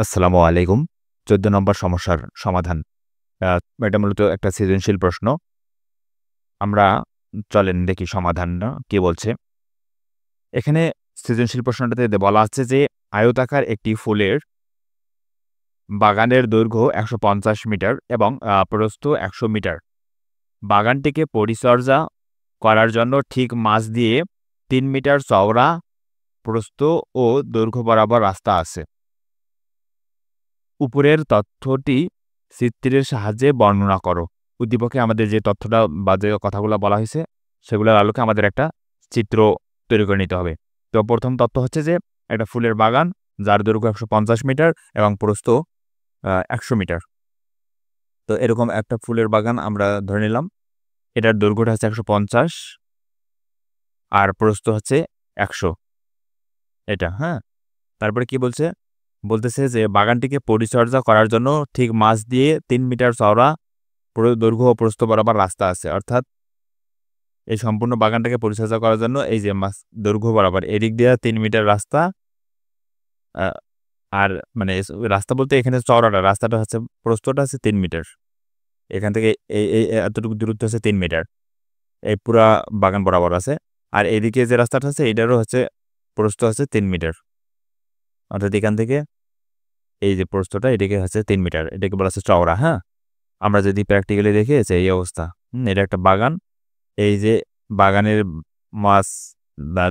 আসসালামু আলাইকুম। ১৪ নম্বর সমস্যার সমাধান। আ এটা মূলত একটা সৃজনশীল প্রশ্ন। আমরা চলেন দেখি সমাধানটা কি বলছে। এখানে সৃজনশীল প্রশ্নটাতে বলা আছে যে, আয়তাকার একটি ফুলের বাগানের দৈর্ঘ্য ১৫০ মিটার এবং প্রস্থ ১০০ মিটার। বাগানটিকে পরিচর্যা করার জন্য ঠিক মাঝ দিয়ে ৩ মিটার চওড়া প্রস্থ ও দৈর্ঘ্য বরাবর রাস্তা আছে। উপরের তথ্যটি চিত্রের সাহায্যে বর্ণনা করো। উদ্দীপকে আমাদের যে তথ্যটা বা যে কথাগুলো বলা হয়েছে, সেগুলোর আলোকে আমাদের একটা চিত্র তৈরি করে নিতে হবে। তো প্রথম তথ্য হচ্ছে যে, একটা ফুলের বাগান যার দৈর্ঘ্য ১৫০ মিটার এবং প্রস্থ ১০০ মিটার। তো এরকম একটা ফুলের বাগান আমরা ধরে নিলাম। এটার দৈর্ঘ্যটা হচ্ছে ১৫০ আর প্রস্থ হচ্ছে ১০০। এটা, হ্যাঁ? তারপরে কি বলছে? বলতেছে যে, বাগানটিকে পরিচর্যা করার জন্য ঠিক মাঝ দিয়ে ৩ মিটার চওড়া দৈর্ঘ্য ও প্রস্থ বরাবর রাস্তা আছে। অর্থাৎ এই সম্পূর্ণ বাগানটাকে পরিচর্যা করার জন্য এই যে দৈর্ঘ্য বরাবর এদিক দিয়ে ৩ মিটার রাস্তা, আ আর মানে রাস্তা বলতে এখানে চওড়াটা, রাস্তাটা হচ্ছে প্রস্থটা হচ্ছে ৩ মিটার। এখান থেকে এই এতটুকু দূরত্ব হচ্ছে ৩ মিটার। এই পুরা বাগান বরাবর আছে। আর এদিকে যে রাস্তাটা আছে এটারও হচ্ছে প্রস্থ হচ্ছে ৩ মিটার। অর্থাৎ এখান থেকে এই যে প্রস্থটা এদিকে হচ্ছে ৩ মিটার। এটাকে বলা হচ্ছে চওড়া, হ্যাঁ? আমরা যদি প্র্যাকটিক্যালি দেখি যে এই অবস্থা। এটা একটা বাগান। এই যে বাগানের মাঝ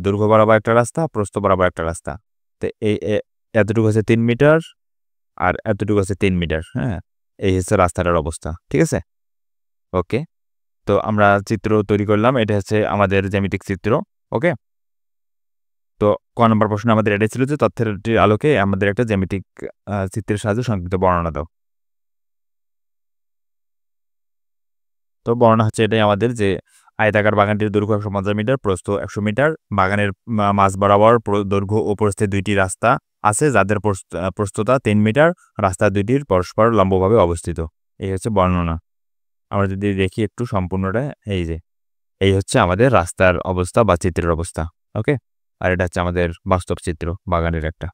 দৈর্ঘ্য বরাবর একটা রাস্তা, প্রস্থ বরাবর একটা রাস্তা। তো এই এতটুকু হচ্ছে ৩ মিটার আর এতটুকু হচ্ছে ৩ মিটার, হ্যাঁ? এই হচ্ছে রাস্তাটার অবস্থা। ঠিক আছে? ওকে। তো আমরা চিত্র তৈরি করলাম। এটা হচ্ছে আমাদের জ্যামিতিক চিত্র। ওকে? তো ক নম্বর প্রশ্ন আমাদের এটাই ছিল যে, তথ্যেরটির আলোকে আমাদের একটা জ্যামিতিক চিত্রের সাহায্যে সংক্ষিপ্ত বর্ণনা দাও। তো বর্ণনা হচ্ছে এটাই আমাদের যে, আয়তাকার বাগানটির দৈর্ঘ্য ১৫০ মিটার, প্রস্থ ১০০ মিটার। বাগানের মাঝ বরাবর দৈর্ঘ্য ও প্রস্থে ২ টি রাস্তা আছে, যাদের প্রস্থতা ৩ মিটার। রাস্তা ২ টির পরস্পর লম্বভাবে অবস্থিত। এই হচ্ছে বর্ণনা। আমরা যদি দেখি একটু সম্পূর্ণটা, এই যে, এই হচ্ছে আমাদের রাস্তার অবস্থা বা চিত্রের অবস্থা। ওকে? আর এটা হচ্ছে আমাদের বাস্তব চিত্র বাগানের একটা।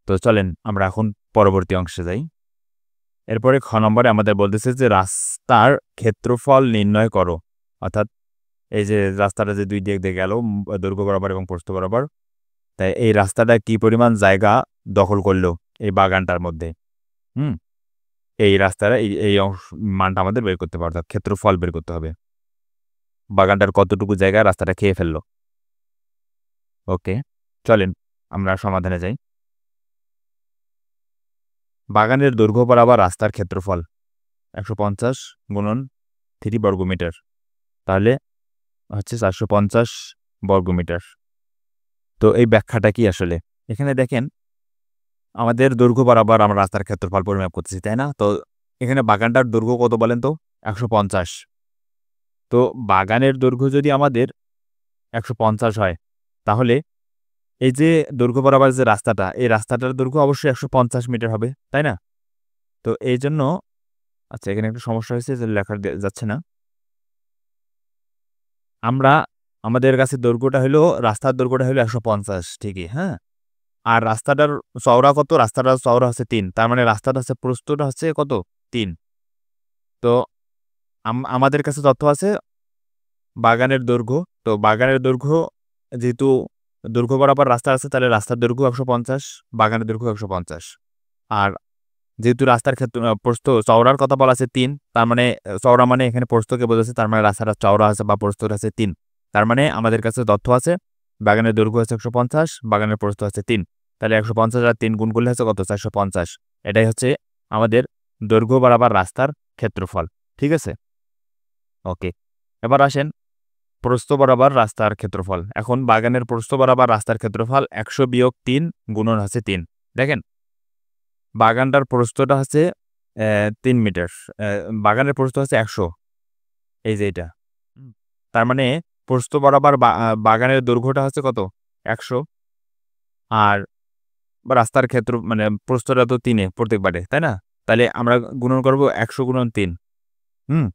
তো চলেন আমরা এখন পরবর্তী অংশে যাই। এরপরে খ নম্বরে আমাদের বলতেছে যে, রাস্তার ক্ষেত্রফল নির্ণয় করো। অর্থাৎ এই যে রাস্তাটা যে ২ দিক দিয়ে গেল দৈর্ঘ্য বরাবর এবং প্রস্থ বরাবর। তাই এই রাস্তাটা কি পরিমাণ জায়গা দখল করলো এই বাগানটার মধ্যে? হুম? এই রাস্তাটা এই মানটা আমাদের বের করতে হবে, অর্থাৎ ক্ষেত্রফল বের করতে হবে। বাগানটার কতটুকু জায়গা রাস্তাটা খেয়ে ফেললো। ওকে, চলেন আমরা সমাধানে যাই। বাগানের দৈর্ঘ্য বরাবর রাস্তার ক্ষেত্রফল ১৫০ গুণন ৩ বর্গমিটার। তাহলে হচ্ছে ৪৫০ বর্গমিটার। তো এই ব্যাখ্যাটা কি আসলে? এখানে দেখেন, আমাদের দৈর্ঘ্য বরাবর আমরা রাস্তার ক্ষেত্রফল পরিমাপ করতেছি, তাই না? তো এখানে বাগানটার দৈর্ঘ্য কত বলেন তো? ১৫০। তো বাগানের দৈর্ঘ্য যদি আমাদের ১৫০ হয়, তাহলে এই যে দৈর্ঘ্য বরাবর যে রাস্তাটা, এই রাস্তাটার দৈর্ঘ্য অবশ্যই ১৫০ মিটার হবে, তাই না? তো এইজন্য আচ্ছা, এখানে একটা সমস্যা হয়েছে যে লেখা যাচ্ছে না। আমরা আমাদের কাছে দৈর্ঘ্যটা হইলো, রাস্তার দৈর্ঘ্যটা হইলো ১৫০ ঠিকই, হ্যাঁ? আর রাস্তাটার চওড়া কত? রাস্তাটার চওড়া হচ্ছে ৩। তার মানে রাস্তাটা হচ্ছে, প্রস্থটা হচ্ছে কত? ৩। তো আমাদের কাছে তথ্য আছে বাগানের দৈর্ঘ্য। তো বাগানের দৈর্ঘ্য যেহেতু দৈর্ঘ্য বরাবর রাস্তা আছে, তাহলে রাস্তার দৈর্ঘ্য ১৫০, বাগানের দৈর্ঘ্য ১৫০। আর যেহেতু রাস্তার ক্ষেত্র প্রস্থ চওড়ার কথা বলা আছে ৩, তার মানে চওড়া মানে এখানে প্রস্থকে বোঝাচ্ছে, তার মানে রাস্তাটা চওড়া আছে বা প্রস্থটা আছে ৩। তার মানে আমাদের কাছে তথ্য আছে বাগানের দৈর্ঘ্য হচ্ছে ১৫০, বাগানের প্রস্থ আছে ৩। তাহলে ১৫০ আর ৩ গুণ করলে হচ্ছে কত? ৪৫০। এটাই হচ্ছে আমাদের দৈর্ঘ্য বরাবর রাস্তার ক্ষেত্রফল। ঠিক আছে? ওকে। এবার আসেন প্রস্থ বরাবর রাস্তার ক্ষেত্রফল। এখন বাগানের প্রস্থ বরাবর রাস্তার ক্ষেত্রফল ১০০ বিয়োগ ৩ গুণন হচ্ছে ৩। দেখেন, বাগানটার প্রস্থটা হচ্ছে ৩ মিটার। বাগানের প্রস্থ হচ্ছে ১০০। এই যে এটা। হুম। তার মানে প্রস্থ বরাবর বাগানের দৈর্ঘ্যটা হচ্ছে কত? ১০০। আর রাস্তার ক্ষেত্র মানে প্রস্থটা তো ৩ এ প্রত্যেকবারে, তাই না? তাহলে আমরা গুণন করব ১০০ গুণন ৩। হুম?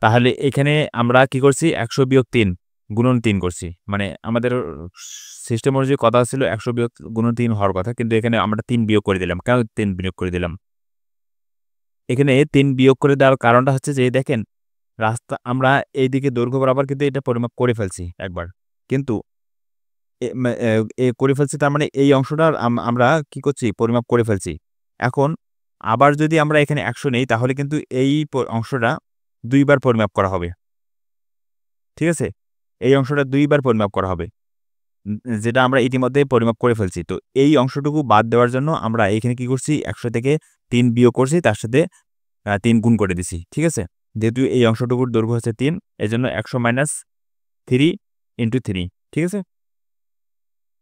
তাহলে এখানে আমরা কি করছি? ১০০ বিয়োগ ৩। গুণন 3 করছি। মানে আমাদের সিস্টেম অনুযায়ী কথা ছিল 100 বিয়োগ গুণন 3 হওয়ার কথা। কিন্তু এখানে আমরা 3 বিয়োগ করে দিলাম। কেন 3 বিয়োগ করে দিলাম? এখানে 3 বিয়োগ করে দেওয়ার কারণটা হচ্ছে যে দেখেন, রাস্তা আমরা এইদিকে দৈর্ঘ্য বরাবর কিন্তু এটা পরিমাপ করে ফেলছি একবার। কিন্তু এ মে এ এ করে ফেলছি তার মানে এই অংশটার আমরা কি করছি? পরিমাপ করে ফেলছি। এখন আবার যদি আমরা এখানে ১০০ নেই তাহলে কিন্তু এই অংশটা ২ বার পরিমাপ করা হবে। ঠিক আছে? এই অংশটা ২ বার পরিমাপ করা হবে। উম যেটা আমরা ইতিমধ্যেই পরিমাপ করে ফেলছি। তো এই অংশটুকু বাদ দেওয়ার জন্য আমরা এখানে কি করছি? ১০০ থেকে ৩ বিয়োগ করছি, তার সাথে ৩ গুণ করে দিছি। ঠিক আছে? যেহেতু এই অংশটুকুর দৈর্ঘ্য হচ্ছে ৩, এজন্য ১০০ মাইনাস 3 ইনটু ৩। ঠিক আছে?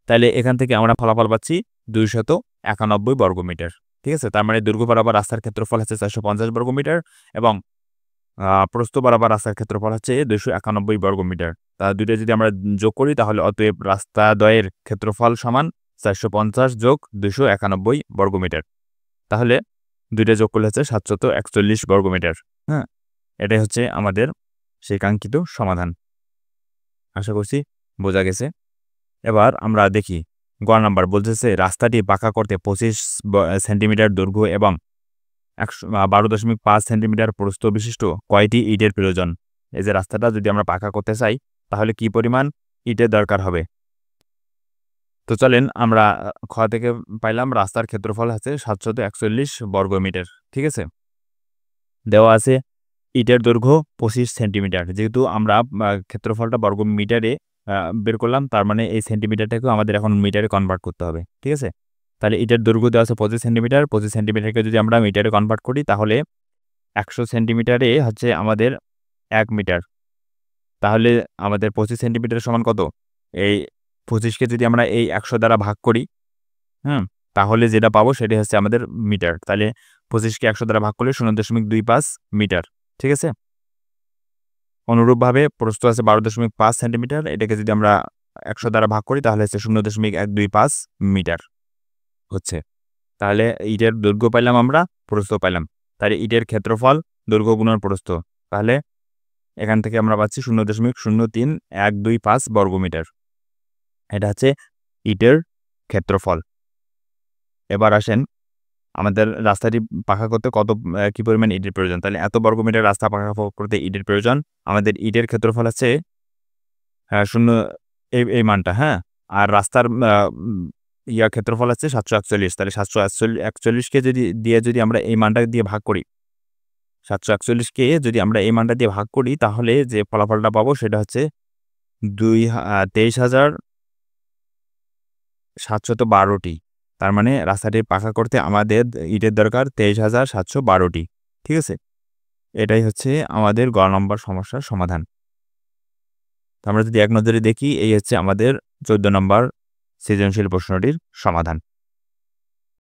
তাইলে এখান থেকে আমরা ফলাফল পাচ্ছি ২৯১ বর্গমিটার। ঠিক আছে? তার মানে দৈর্ঘ্য বরাবর রাস্তার ক্ষেত্রফল হচ্ছে ৪৫০ বর্গমিটার এবং প্রস্থ বরাবর রাস্তার ক্ষেত্রফল হচ্ছে ২৯১ বর্গমিটার। তা ২ টা যদি আমরা যোগ করি তাহলে অতএব রাস্তাদ্বয়ের ক্ষেত্রফল সমান ৪৫০ যোগ ২৯১ বর্গমিটার। তাহলে ২ টা যোগ করলে হচ্ছে ৭৪১ বর্গমিটার। হ্যাঁ? এটাই হচ্ছে আমাদের সেই কাঙ্ক্ষিত সমাধান। আশা করছি বোঝা গেছে। এবার আমরা দেখি গ নাম্বার বলতেছে রাস্তাটি পাকা করতে ২৫ সেন্টিমিটার দৈর্ঘ্য এবং ১২.৫ সেন্টিমিটার প্রস্থ বিশিষ্ট কয়টি ইটের প্রয়োজন? এই যে রাস্তাটা যদি আমরা পাকা করতে চাই তাহলে কি পরিমাণ ইটের দরকার হবে? তো চলেন আমরা খ থেকে পাইলাম রাস্তার ক্ষেত্রফল হচ্ছে ৭৪১ বর্গমিটার। ঠিক আছে? দেওয়া আছে ইটের দৈর্ঘ্য ২৫ সেন্টিমিটার। যেহেতু আমরা ক্ষেত্রফলটা বর্গমিটারে বের করলাম, তার মানে এই সেন্টিমিটারটাকেও আমাদের এখন মিটারে কনভার্ট করতে হবে। ঠিক আছে? তাহলে ইটের দৈর্ঘ্য দেওয়া আছে ২৫ সেন্টিমিটার। ২৫ সেন্টিমিটারকে যদি আমরা মিটারে কনভার্ট করি তাহলে ১০০ সেন্টিমিটারে হচ্ছে আমাদের ১ মিটার। তাহলে আমাদের ২৫ সেন্টিমিটার সমান কত? এই ২৫ কে যদি আমরা এই ১০০ দ্বারা ভাগ করি, হুম? তাহলে যেটা পাবো সেটাই হচ্ছে আমাদের মিটার। তাহলে ২৫ কে ১০০ দ্বারা ভাগ করলে ০.২৫ মিটার। ঠিক আছে? অনুরূপভাবে প্রস্থ আছে ১২.৫ সেন্টিমিটার। এটাকে যদি আমরা ১০০ দ্বারা ভাগ করি তাহলে হচ্ছে ০.১২৫ মিটার হচ্ছে। তাহলে ইটের দৈর্ঘ্য পাইলাম আমরা, প্রস্থ পাইলাম। তাহলে ইটের ক্ষেত্রফল দৈর্ঘ্য গুণন প্রস্থ। তাহলে এখান থেকে আমরা পাচ্ছি ০.03125 বর্গমিটার। এটা হচ্ছে ইটের ক্ষেত্রফল। এবার আসেন আমাদের রাস্তাটি পাকা করতে কি পরিমাণ ইটের প্রয়োজন? তাহলে এত বর্গমিটার রাস্তা পাকা করতে ইটের প্রয়োজন। আমাদের ইটের ক্ষেত্রফল আছে ০ এই মানটা, হ্যাঁ? আর রাস্তার ক্ষেত্রফল আছে ৭৪১। তাহলে ৭৪১ কে যদি আমরা এই মানটা দিয়ে ভাগ করি, ৭৪১ কে যদি আমরা এই মানটা দিয়ে ভাগ করি তাহলে যে ফলাফলটা পাবো সেটা হচ্ছে ২৩,৭১২টি। তার মানে রাস্তাটি পাকা করতে আমাদের ইটের দরকার ২৩,৭১২টি। ঠিক আছে? এটাই হচ্ছে আমাদের গ নম্বর সমস্যার সমাধান। তো আমরা যদি এক নজরে দেখি এই হচ্ছে আমাদের ১৪ নম্বর সৃজনশীল প্রশ্নটির সমাধান।